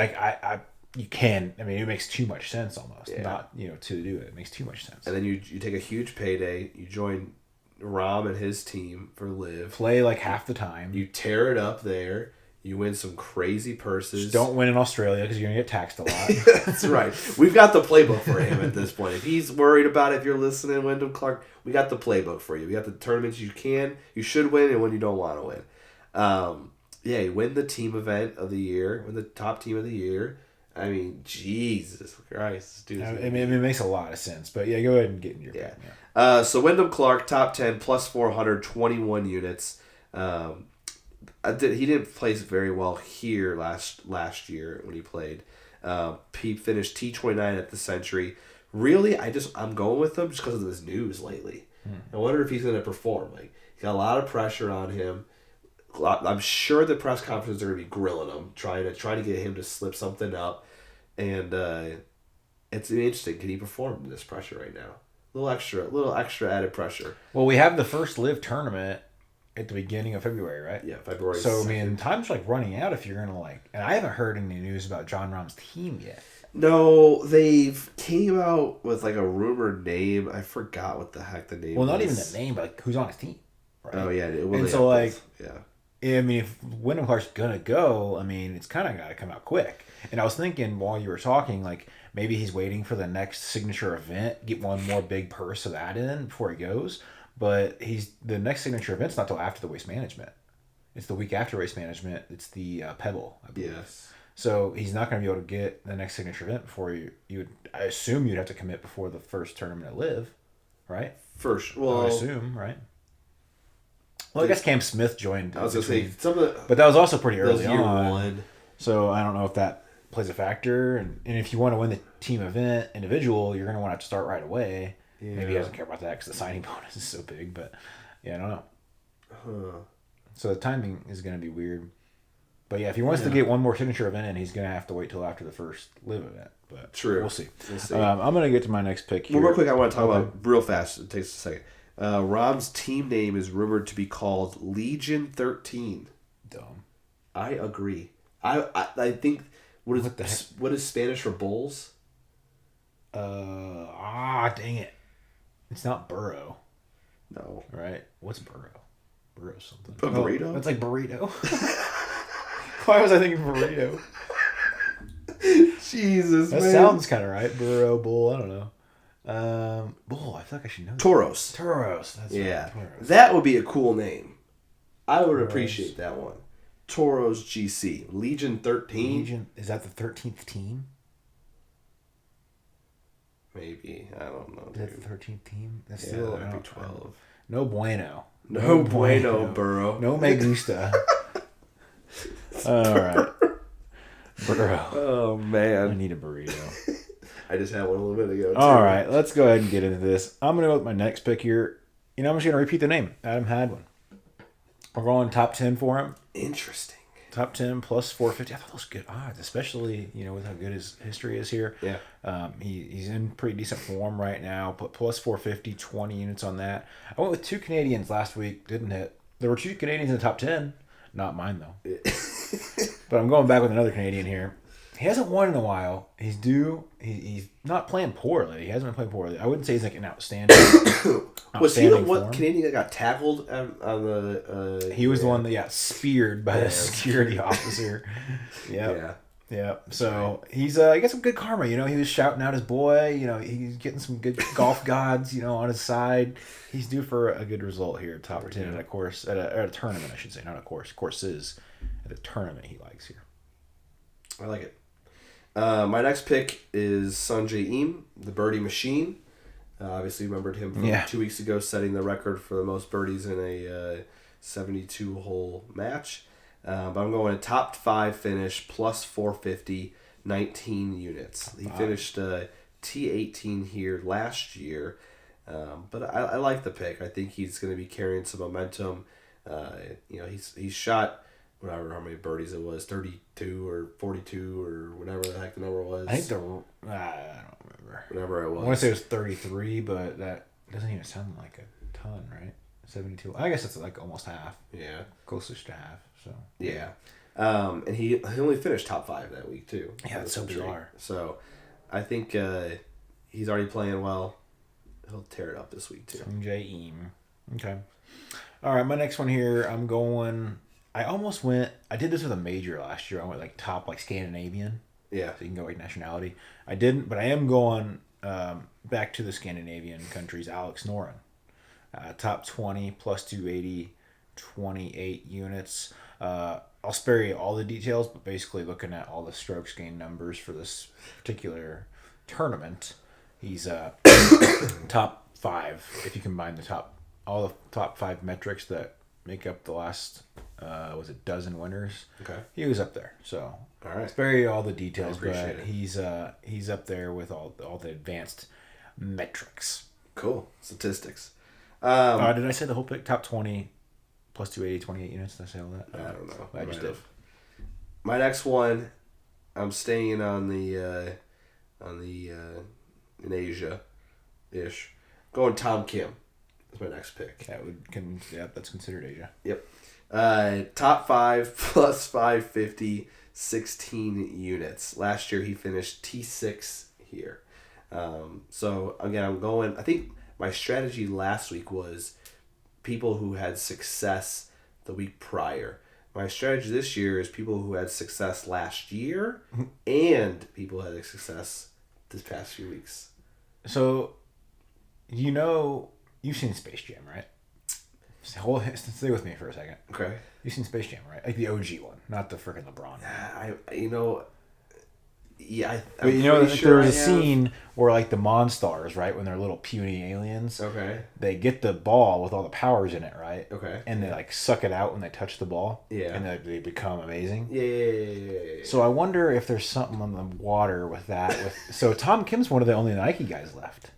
you can. I mean, it makes too much sense almost. Yeah. Not to do it. It makes too much sense. And then you take a huge payday. You join Rahm and his team for Live. Play like half the time. You tear it up there. You win some crazy purses. Just don't win in Australia because you're going to get taxed a lot. That's right. We've got the playbook for him at this point. If he's worried about it, if you're listening, Wyndham Clark, we got the playbook for you. We got the tournaments you should win, and when you don't want to win. You win the team event of the year, win the top team of the year. I mean, Jesus Christ. Dude, it makes a lot of sense. But yeah, go ahead and get in your pick. So Wyndham Clark, top 10, plus 400, 21 units. He didn't place very well here last year when he played. He finished T29 at the Century. Really, I'm going with him just because of this news lately. I wonder if he's going to perform. Like, he's got a lot of pressure on him. I'm sure the press conferences are going to be grilling him, trying to get him to slip something up, and it's interesting. Can he perform in this pressure right now? A little extra added pressure. Well, we have the first Live tournament at the beginning of February, right? Yeah, February. So 2nd. I mean, time's like running out if you're gonna and I haven't heard any news about John Rahm's team yet. No, they've came out with like a rumored name. I forgot what the heck the name. Well, not was. even the name, but like who's on his team. Right? Oh yeah, and so I mean, if Wyndham Clark's gonna go, I mean, it's kind of got to come out quick. And I was thinking while you were talking, like maybe he's waiting for the next signature event, get one more big purse of that in before he goes. But the next signature event's not till after the Waste Management. It's the week after Waste Management. It's the Pebble, I believe. Yes. So he's not going to be able to get the next signature event before I assume you'd have to commit before the first tournament at Live, right? I assume, right? Well, I guess Cam Smith joined. I was going to say but that was also pretty early year on. One. So I don't know if that plays a factor. And if you want to win the team event individual, you're going to want to start right away. Yeah. Maybe he doesn't care about that because the signing bonus is so big. But yeah, I don't know. Huh. So the timing is going to be weird. But yeah, if he wants to get one more signature event in, he's going to have to wait till after the first Live event. But true. We'll see. I'm going to get to my next pick here. Well, real quick, I want to talk about real fast. It takes a second. Rahm's team name is rumored to be called Legion 13. Dumb. I agree. I think what is Spanish for bulls? Dang it. It's not burro. No. Right? What's burro? Burro something. A burrito? Oh, that's like burrito. Why was I thinking burrito? Jesus, that sounds kind of right. Burro, bull, I don't know. Bull, I feel like I should know. Toros. That's right. Toros. That would be a cool name. I would appreciate that one. Toros GC. Legion 13. Legion, is that the 13th team? Maybe. I don't know. Is that the 13th team? That's still that'd be 12. No bueno. No bueno, Burrow. No me gusta. All right. Burrow. Oh, man. I need a burrito. I just had one a little bit ago, too. All right. Let's go ahead and get into this. I'm going to go with my next pick here. I'm just going to repeat the name. Adam Hadwin. We're going top 10 for him. Interesting. Top 10 plus 450. I thought those were good odds, especially, with how good his history is here. Yeah. He's in pretty decent form right now. Put plus 450, 20 units on that. I went with two Canadians last week. Didn't hit. There were two Canadians in the top 10. Not mine, though. But I'm going back with another Canadian here. He hasn't won in a while. He's due. He's not playing poorly. He hasn't been playing poorly. I wouldn't say he's like an outstanding. Was he the one Canadian that got tackled on the? He was the one that got speared by the security officer. Yeah. So he's he got some good karma. He was shouting out his boy. He's getting some good golf gods. On his side. He's due for a good result here at top 10 at a course at a tournament. I should say, not a course. Courses at a tournament he likes here. I like it. My next pick is Sanjay Im, the birdie machine. Obviously remembered him from 2 weeks ago setting the record for the most birdies in a 72-hole match. But I'm going to top 5 finish, plus 450, 19 units. He finished T18 here last year. But I like the pick. I think he's going to be carrying some momentum. He's shot... whatever, how many birdies it was, 32 or 42 or whatever the heck the number was. I think I don't remember. Whatever it was. I want to say it was 33, but that doesn't even sound like a ton, right? 72. I guess it's like almost half. Yeah. Closest to half, so. Yeah. And he only finished top 5 that week, too. Yeah, that's so bizarre. So, I think he's already playing well. He'll tear it up this week, too. Sanjay Im. Okay. All right, my next one here, I'm going... I almost went. I did this with a major last year. I went like top like Scandinavian. Yeah. So you can go like nationality. I didn't, but I am going back to the Scandinavian countries. Alex Noren, top 20 plus 280, 28 units. I'll spare you all the details, but basically looking at all the strokes gained numbers for this particular tournament, he's top 5 if you combine all the top 5 metrics that make up the last was it dozen winners. Okay. He was up there. So all right. Spare you all the details, but it. he's up there with all the advanced metrics. Cool. Statistics. Did I say the whole pick? Top 20 plus 280, 28 units. Did I say all that? I don't know. I just did. My next one, I'm staying on the in Asia ish. Going Tom Kim. That's my next pick. That's considered Asia. Yep. Top 5 plus 550, 16 units. Last year he finished T6 here. So again, I think my strategy last week was people who had success the week prior. My strategy this year is people who had success last year and people who had success this past few weeks. So, you've seen Space Jam, right? Stay with me for a second. Okay. You've seen Space Jam, right? Like the OG one, not the freaking LeBron one. But there was a scene where like the Monstars, right, when they're little puny aliens. Okay. They get the ball with all the powers in it, right? Okay. And they like suck it out when they touch the ball. Yeah. And they become amazing. Yeah. So I wonder if there's something on the water with that. So Tom Kim's one of the only Nike guys left.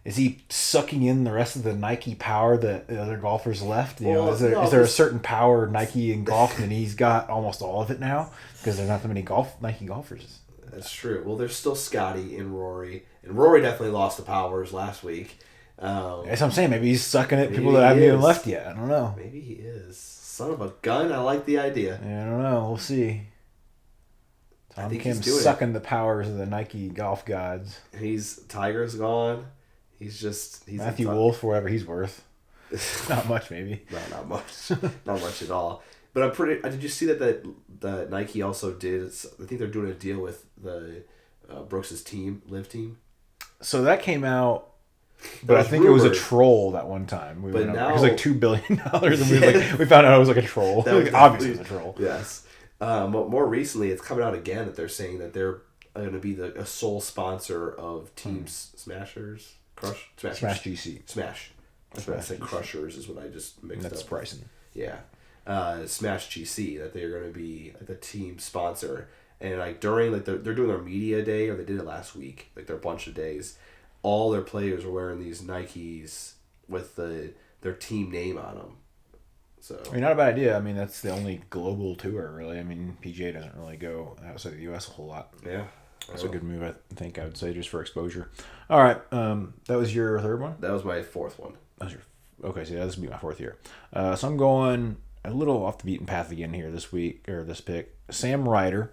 Is he sucking in the rest of the Nike power that the other golfers left? Is there a certain power Nike in golf, and he's got almost all of it now because there's not that many Nike golfers? That's true. Well, there's still Scottie and Rory, and Rory definitely lost the powers last week. That's what I'm saying. Maybe he's sucking at people that haven't even left yet. I don't know. Maybe he is. Son of a gun. I like the idea. Yeah, I don't know. We'll see. Tom Kim's sucking the powers of the Nike golf gods. Tiger's gone. He's Matthew Wolff, whatever he's worth. Not much, maybe. No, not much. Not much at all. But did you see that Nike also did? I think they're doing a deal with the Brooks's team, Live team. So that came out, but I think rumored. It was a troll that one time. But now it was like $2 billion, and we found out it was like a troll. Obviously, it was a troll. Yes. But more recently, it's coming out again that they're saying that they're going to be a sole sponsor of Team Smashers. Smash GC. Smash. That's what I said. Crushers is what I just mixed up. That's pricing. Yeah. Smash GC, that they're going to be like the team sponsor. And like during like they're doing their media day, or they did it last week, like their bunch of days, all their players are wearing these Nikes with their team name on them. So not a bad idea. I mean, that's the only global tour, really. I mean, PGA doesn't really go outside the U.S. a whole lot. Yeah. That's a good move, I think. I would say, just for exposure. All right, that was your third one. That was my fourth one. Okay. So this would be my fourth year. So I'm going a little off the beaten path again here this week, or this pick. Sam Ryder,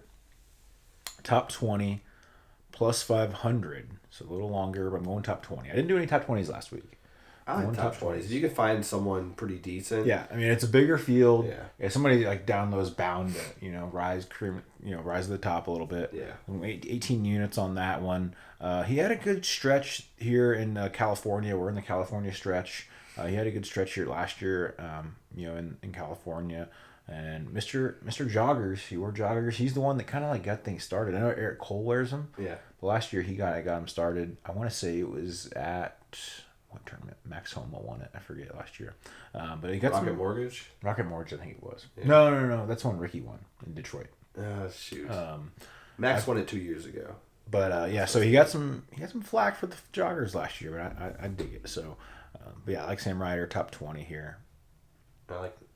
top 20, plus 500. So a little longer, but I'm going top 20. I didn't do any top 20s last week. I like top 20s. If you can find someone pretty decent. Yeah, I mean, it's a bigger field. Yeah. If somebody like down low is bound to, rise to the top a little bit. Yeah. 18 units on that one. He had a good stretch here in California. We're in the California stretch. He had a good stretch here last year, in California. And Mr. Joggers, he wore joggers. He's the one that kind of like got things started. I know Eric Cole wears them. Yeah. But last year I got him started. I want to say it was at what tournament? Max Homa won it. I forget last year. But he got Rocket Mortgage. Rocket Mortgage, I think it was. Yeah. No. That's one Ricky won in Detroit. Shoot. Max won it 2 years ago. But so he got some flack for the joggers last year, but I dig it. So, but yeah, I like Sam Ryder, top 20 here. I like it.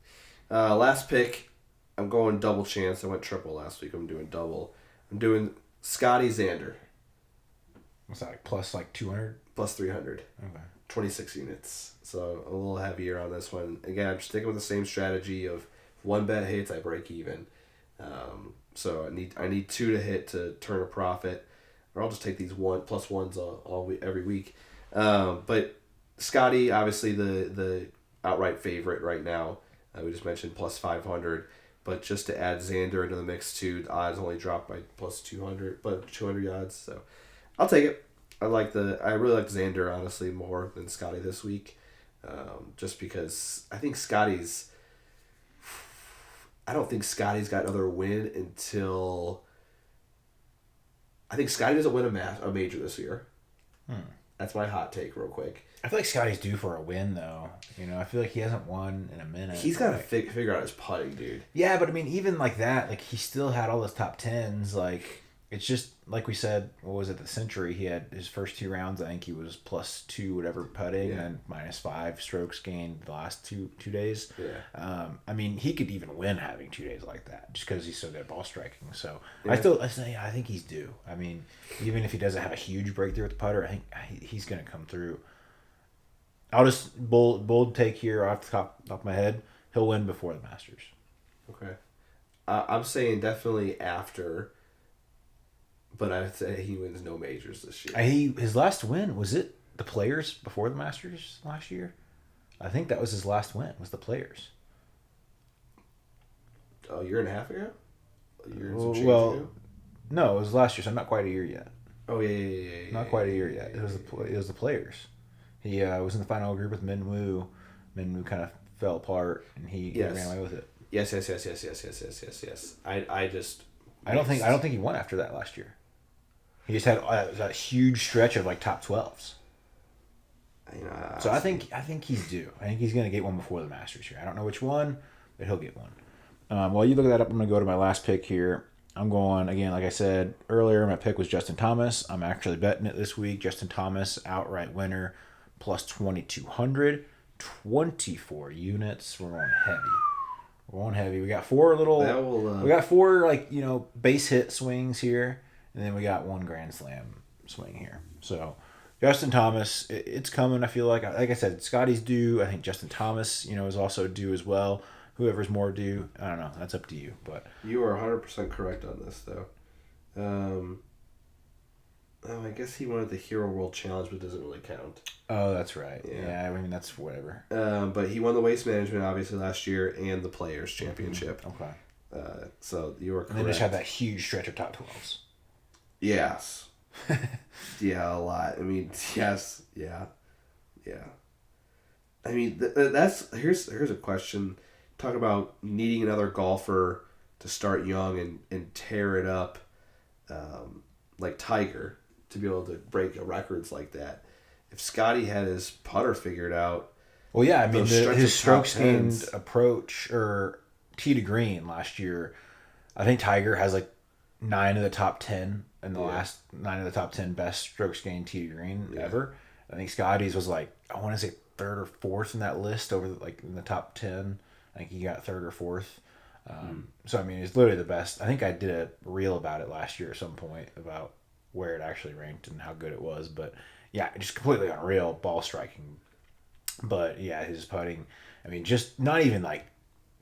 Last pick, I'm going double chance. I went triple last week. I'm doing double. I'm doing Scottie Xander. What's that, like plus like 200? Plus 300. Okay. 26 units. So a little heavier on this one. Again, I'm sticking with the same strategy of if one bet hits, I break even. So I need 2 to hit to turn a profit, or I'll just take these 1+1s every week. But Scottie, obviously the outright favorite right now. We just mentioned plus 500. But just to add Xander into the mix too, the odds only dropped by plus 200, but 200 odds. So I'll take it. I really like Xander honestly more than Scottie this week, just because I don't think Scottie's got another win until. I think Scottie doesn't win a major this year. That's my hot take, real quick. I feel like Scotty's due for a win, though. I feel like he hasn't won in a minute. He's got to figure out his putting, dude. Yeah, but I mean, even like that, like he still had all those top tens. Like it's just like we said. What was it? The Century. He had his first 2 rounds. I think he was +2 whatever putting, and -5 strokes gained the last two days. Yeah. I mean, he could even win having 2 days like that, just because he's so good at ball striking. So yeah. I think he's due. I mean, even if he doesn't have a huge breakthrough with the putter, I think he's gonna come through. I'll just bold take here off the top of my head. He'll win before the Masters. Okay. I'm saying definitely after, but I'd say he wins no majors this year. His last win, was it the Players before the Masters last year? I think that was his last win, was the Players. A year and a half ago? Ago? No, it was last year, so not quite a year yet. Oh, yeah. Not quite a year yet. It was the Players. He was in the final group with Min Woo. Min Woo kind of fell apart, and he ran away with it. Yes. I don't think he won after that last year. He just had that huge stretch of like top 12s. So I think he's due. I think he's going to get one before the Masters here. I don't know which one, but he'll get one. While you look that up, I'm going to go to my last pick here. I'm going, again, like I said earlier, my pick was Justin Thomas. I'm actually betting it this week. Justin Thomas, outright winner, plus 2,200, 24 units. We're going heavy. We got we got 4 base hit swings here, and then we got 1 Grand Slam swing here. So Justin Thomas, it's coming. I feel like I said, Scotty's due. I think Justin Thomas, is also due as well. Whoever's more due, I don't know. That's up to you. But you are 100% correct on this, though. I guess he wanted the Hero World Challenge, but doesn't really count. Oh, that's right. Yeah, I mean, that's whatever. But he won the Waste Management, obviously, last year, and the Players' Championship. Okay. So you were correct. And they just had that huge stretch of top 12s. Yes. Yeah, a lot. I mean, yes. Yeah. I mean, here's a question. Talk about needing another golfer to start young and tear it up, like Tiger, to be able to break records like that. If Scottie had his putter figured out, well, yeah, I mean his strokes gained approach or tee to green last year. I think Tiger has like 9 of the top 10 in the last 9 of the top 10 best strokes gained tee to green ever. I think Scottie's was like, I want to say 3rd or 4th in that list over like in the top 10. I think he got 3rd or 4th. So I mean, it's literally the best. I think I did a reel about it last year at some point about where it actually ranked and how good it was. But yeah, just completely unreal ball striking. But yeah, his putting. I mean, just not even like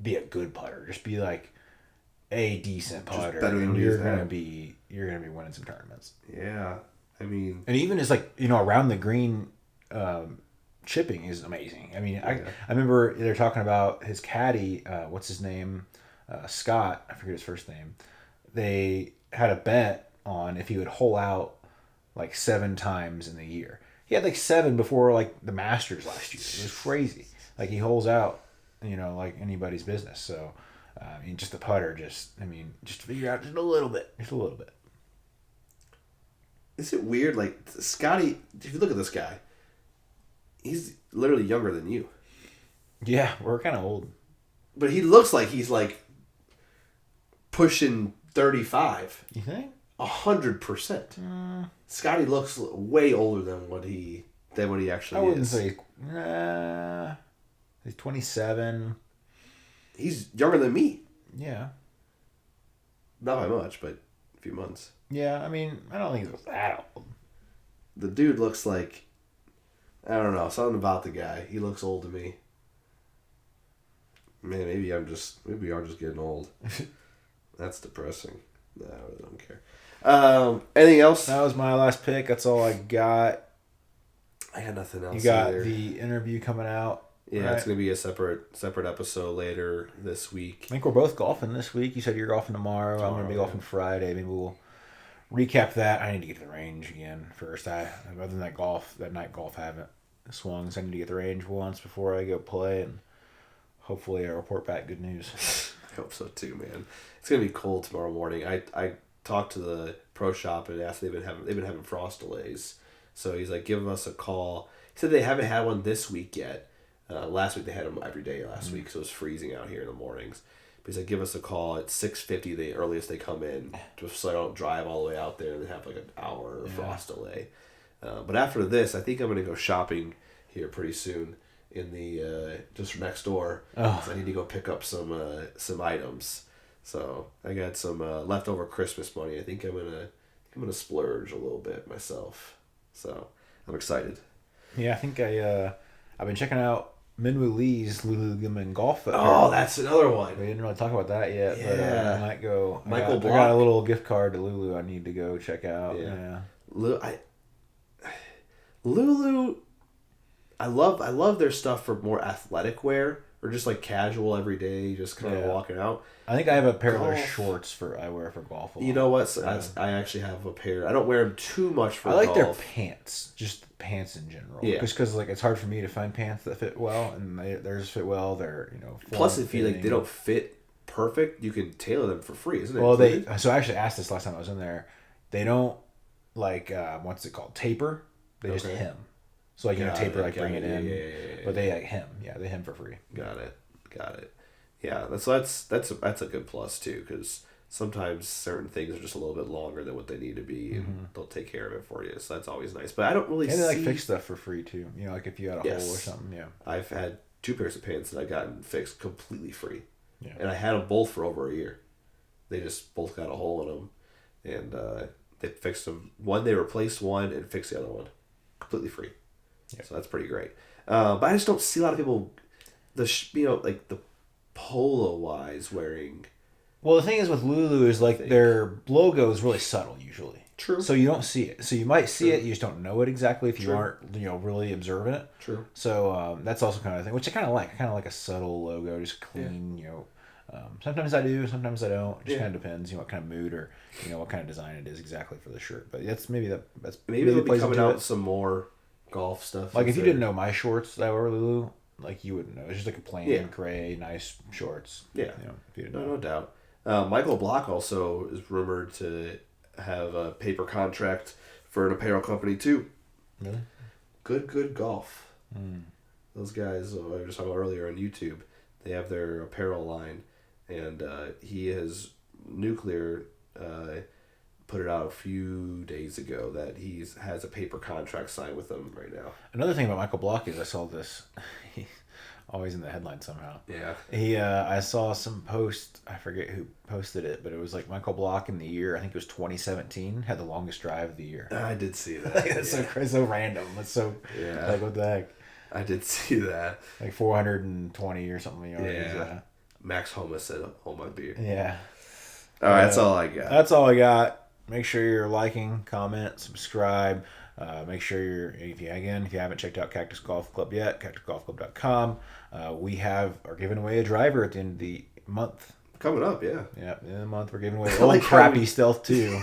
be a good putter. Just be like a decent putter, and you're gonna be winning some tournaments. Yeah, I mean, and even as like around the green. Chipping is amazing. I mean, I remember they're talking about his caddy, what's his name? Scott, I forget his first name. They had a bet on if he would hole out like 7 times in the year. He had like 7 before like the Masters last year. It was crazy. Like he holes out, like anybody's business. So, I mean, just the putter, just figure out just a little bit. Is it weird? Like Scottie, if you look at this guy, he's literally younger than you. Yeah, we're kind of old. But he looks like he's like pushing 35. You think? 100%. Scottie looks way older than what he actually is. I wouldn't say he's 27. He's younger than me. Yeah. Not by much, but a few months. Yeah, I mean, I don't think he's that old. The dude looks like, I don't know, something about the guy. He looks old to me. Man, maybe we are just getting old. That's depressing. No, I really don't care. Anything else? That was my last pick. That's all I got. I got nothing else. You got the interview coming out Yeah, it's going to be a separate episode later this week. I think we're both golfing this week. You said you're golfing tomorrow. I'm going to be golfing Friday. Maybe we'll recap that. I need to get to the range again first. Other than that night golf, I haven't swung. So I need to get the range once before I go play, and hopefully I report back good news. I hope so too, man. It's going to be cold tomorrow morning. I talked to the pro shop and asked they've been having frost delays. So he's like, give us a call. He said they haven't had one this week yet. Last week they had them every day last week, so it was freezing out here in the mornings. But he's like, give us a call at 6:50, the earliest they come in, just so I don't drive all the way out there and have like an hour frost delay. But after this, I think I'm going to go shopping here pretty soon in the just next door. So I need to go pick up some items. So I got some leftover Christmas money. I think I'm gonna splurge a little bit myself. So I'm excited. Yeah, I think I've been checking out Minwoo Lee's Lululemon golf. Oh, that's another one. We didn't really talk about that yet, but I might go. I got a little gift card to Lulu I need to go check out. Yeah. Lulu, I love their stuff for more athletic wear or just like casual everyday, just kind of walking out. I think I have a pair of their shorts I wear for golf. You know what? So I actually have a pair. I don't wear them too much for golf. I like their pants, just pants in general. Yeah. Just because like it's hard for me to find pants that fit well, and theirs fit well. They're plus if you they don't fit perfect, you can tailor them for free, isn't it? Well, so I actually asked this last time I was in there. They don't what's it called, taper. They just hem. So taper bring it in. Yeah. But they hem. Yeah, they hem for free. Got it. Yeah, that's a good plus too, because sometimes certain things are just a little bit longer than what they need to be, and they'll take care of it for you. So that's always nice. But I don't really. And they fix stuff for free too. Like if you had a hole or something. Yeah. I've had 2 pairs of pants that I gotten fixed completely free. Yeah. And I had them both for over a year. They just both got a hole in them, and they fixed them. They replaced one and fixed the other one, completely free. Yeah. So that's pretty great. But I just don't see a lot of people, like the polo wise wearing. Well, the thing is with Lulu is their logo is really subtle usually. True. So you don't see it. So you might see it, you just don't know it exactly if you aren't really observant it. True. So that's also kind of thing, which I kind of like. I kind of like a subtle logo, just clean. Sometimes I do, sometimes I don't. It just kind of depends, what kind of mood or what kind of design it is exactly for the shirt. But that's maybe they'll be coming out with some more golf stuff. Like if you didn't know my shorts that were Lulu, you wouldn't know. It's just like a plain gray, nice shorts. Yeah. If you didn't know. No doubt. Michael Block also is rumored to have a paper contract for an apparel company too. Really? Good golf. Those guys I was just talking about earlier on YouTube, they have their apparel line, and he has Nuclear put it out a few days ago that he has a paper contract signed with them right now. Another thing about Michael Block is I saw this. He's always in the headline somehow. Yeah. I saw some post. I forget who posted it, but it was like Michael Block in the year. I think it was 2017. Had the longest drive of the year. I did see that. That's so random. That's so what the heck. I did see that. 420 or something. Yeah. Max Homa said, "Hold my beer." Yeah. All right, that's all I got. That's all I got. Make sure you're liking, comment, subscribe. Make sure if you haven't checked out Cactus Golf Club yet, cactusgolfclub.com. We are giving away a driver at the end of the month. Coming up, yeah. Yeah, at the end of the month we're giving away the old crappy Stealth 2.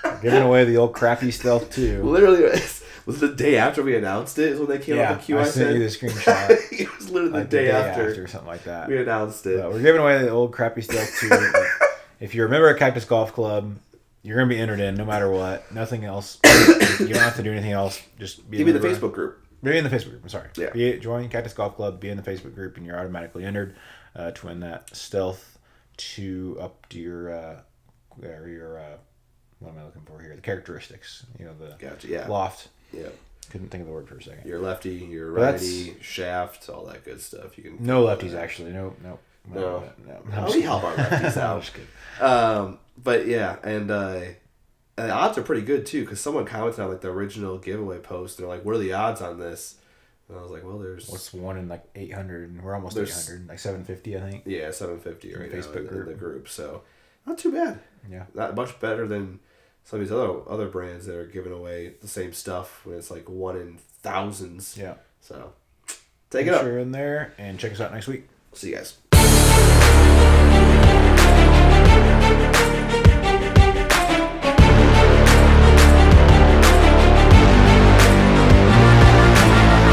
We're giving away the old crappy Stealth 2. Literally, was the day after we announced it is when they came out the queue. I sent you the screenshot. It was literally the day after. Or something like that. We announced it. We're giving away the old crappy Stealth 2. If you're a member of Cactus Golf Club, you're going to be entered in no matter what. Nothing else. You don't have to do anything else. Just be in the Facebook group. Be in the Facebook group. I'm sorry. Yeah. Join Cactus Golf Club. Be in the Facebook group, and you're automatically entered to win that Stealth 2 up to your what am I looking for here? The characteristics. The loft. Yeah. Couldn't think of the word for a second. Your lefty, your righty, shaft, all that good stuff. You can. No lefties actually. No. We help our lefties out. I'm just kidding. But yeah, and the odds are pretty good too, because someone commented on the original giveaway post. They're like, "What are the odds on this?" And I was like, "Well, there's what's one in 800? We're almost 800, 750, I think." Yeah, 750 right now Facebook in the group. So not too bad. Yeah, not much better than some of these other brands that are giving away the same stuff when it's 1 in thousands. Yeah. So Take it up. Sure in there and check us out next week. See you guys.